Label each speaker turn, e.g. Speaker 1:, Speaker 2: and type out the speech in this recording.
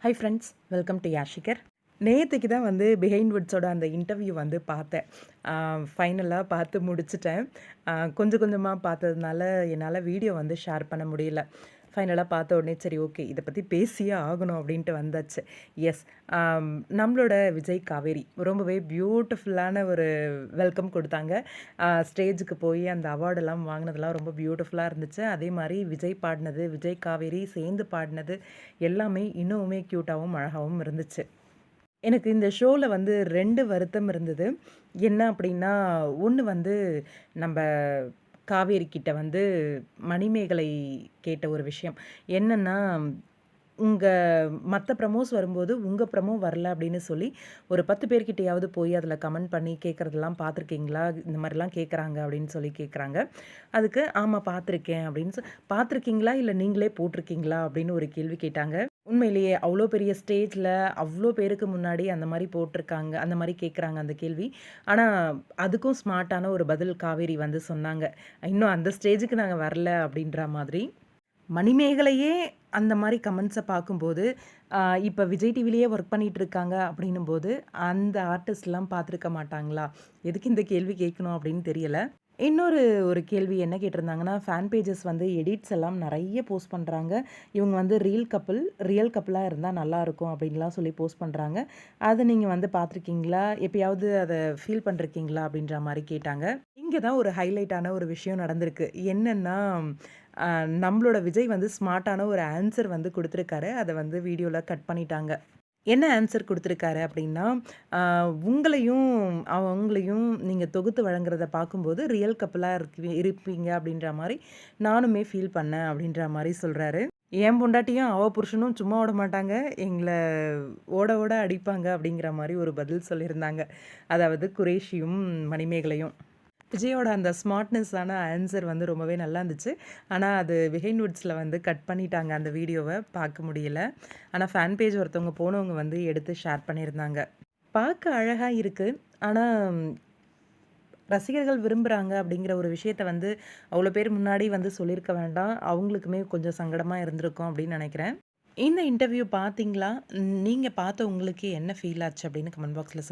Speaker 1: Hi friends, welcome to Yashikar. நேற்றுக்கு தான் வந்து பிஹைண்ட் வுட்ஸோட அந்த இன்டர்வியூ வந்து பார்த்தேன். ஃபைனலாக பார்த்து முடிச்சுட்டேன். கொஞ்சம் கொஞ்சமாக பார்த்ததுனால என்னால் வீடியோ வந்து ஷேர் பண்ண முடியல. ஃபைனலாக பார்த்த உடனே சரி ஓகே இதை பற்றி பேசியே ஆகணும் அப்படின்ட்டு வந்தாச்சு. எஸ், நம்மளோட விஜய் காவேரி ரொம்பவே பியூட்டிஃபுல்லான ஒரு வெல்கம் கொடுத்தாங்க. ஸ்டேஜுக்கு போய் அந்த அவார்டெல்லாம் வாங்கினதெல்லாம் ரொம்ப பியூட்டிஃபுல்லாக இருந்துச்சு. அதே மாதிரி விஜய் பாடினது, விஜய் காவேரி சேர்ந்து பாடினது எல்லாமே இன்னுமே க்யூட்டாகவும் அழகாகவும் இருந்துச்சு. எனக்கு இந்த ஷோவில் வந்து 2 வருத்தம் இருந்தது. என்ன அப்படின்னா, ஒன்று வந்து நம்ப காவேரி கிட்ட வந்து மணிமேகலை கேட்ட ஒரு விஷயம். என்னன்னா, உங்க மத்த ப்ரமோஸ் வரும்போது, உங்க ப்ரமோ வரல அப்படின்னு சொல்லி, ஒரு 10 பேர்கிட்டயாவது போய் அதில கமெண்ட் பண்ணி கேட்கறதெல்லாம் பார்த்துருக்கீங்களா? இந்த மாரிலாம் கேட்குறாங்க அப்படின்னு சொல்லி கேட்குறாங்க. அதுக்கு ஆமா பார்த்துருக்கேன் அப்படின்னு பார்த்துருக்கீங்களா? இல்ல நீங்களே போட்டிருக்கீங்களா? அப்படின்னு ஒரு கேள்வி கேட்டாங்க. உண்மையிலேயே அவ்ளோ பெரிய ஸ்டேஜ்ல, அவ்ளோ பேருக்கு முன்னாடி அந்த மாரி போட்டிருக்காங்க. அந்த மாரி கேட்குறாங்க அந்த கேள்வி. ஆனா, அதுக்கும் ஸ்மார்ட்டான ஒரு பதில் காவேரி வந்து சொன்னாங்க. "இன்னும் அந்த ஸ்டேஜுக்கு நாங்க வரல" அப்படின்ற மாதிரி. மணிமேகலையே அந்த மாரி கமெண்ட்ஸ பார்க்கும்போது, இப்ப விஜய் டிவிலயே ஒர்க் பண்ணிட்டு இருக்காங்க அப்படின்னும்போது, அந்த ஆர்டிஸ்ட்லாம் பார்த்துருக்க மாட்டாங்களா? எதுக்கு இந்த கேள்வி கேட்கணும் அப்படின்னு தெரியல. ஒரு கேள்வி என்ன கேட்டிருந்தாங்கன்னா, ஃபேன் பேஜஸ் வந்து எடிட்ஸ் எல்லாம் நெறைய போஸ்ட் பண்றாங்க. இவங்க வந்து ரியல் கப்புலா இருந்தா நல்லாயிருக்கும் அப்படின்லாம் சொல்லி போஸ்ட் பண்றாங்க. அத நீங்க வந்து பார்த்துருக்கீங்களா? எப்பயாவது அத ஃபீல் பண்ணிருக்கீங்களா? அப்படின்ற மாரி கேட்டாங்க. இங்க தான் ஒரு ஹைலைட்டான ஒரு விஷயம் நடந்திருக்கு. என்னன்னா, அ நம்மளோட விஜய் வந்து ஸ்மார்ட்டான ஒரு ஆன்சர் வந்து குடுத்துருக்காரு. அத வந்து வீடியோல கட் பண்ணிட்டாங்க. என்ன ஆன்சர் குடுத்துருக்காரு அப்டின்னா, அ உங்களையும், அவங்களையும் நீங்க தொகுத்து வழங்குறத பார்க்கும்போது ரியல் கப்புலா இருப்பீங்க அப்டின்ற மாரி நானுமே ஃபீல் பண்ணேன் அப்டின்ற மாரி சொல்றாரு. என் பொண்டாட்டியும், அவ புருஷனும் சும்மா விட மாட்டாங்க. எங்கள ஓட ஓட அடிப்பாங்க அப்டிங்கிற மாரி ஒரு பதில் சொல்லியிருந்தாங்க. அதாவது குரேஷியும், மணிமேகலையும். விஜயோட அந்த ஸ்மார்ட்னஸான ஆன்சர் வந்து ரொம்பவே நல்லா இருந்துச்சு. ஆனா, அது பிஹைண்ட் வுட்ஸில வந்து கட் பண்ணிட்டாங்க அந்த வீடியோவ பார்க்க முடியல. ஆனா, ஃபேன் பேஜ் ஒருத்தவங்க போனவங்க வந்து எடுத்து ஷேர் பண்ணியிருந்தாங்க. பார்க்க அழகா இருக்கு. ஆனா, ரசிகர்கள் விரும்புறாங்க அப்படிங்கிற ஒரு விஷயத்த வந்து அவ்வளோ பேர் முன்னாடி வந்து சொல்லியிருக்க வேண்டாம். அவங்களுக்குமே கொஞ்சம் சங்கடமா இருந்திருக்கும் அப்படின்னு நெனைக்கிறேன். இந்த இன்டர்வியூ பார்த்தீங்களா? நீங்க பார்த்த உங்களுக்கு என்ன ஃபீல் ஆச்சு அப்படின்னு கமெண்ட் பாக்ஸ்ல சொல்லுங்க.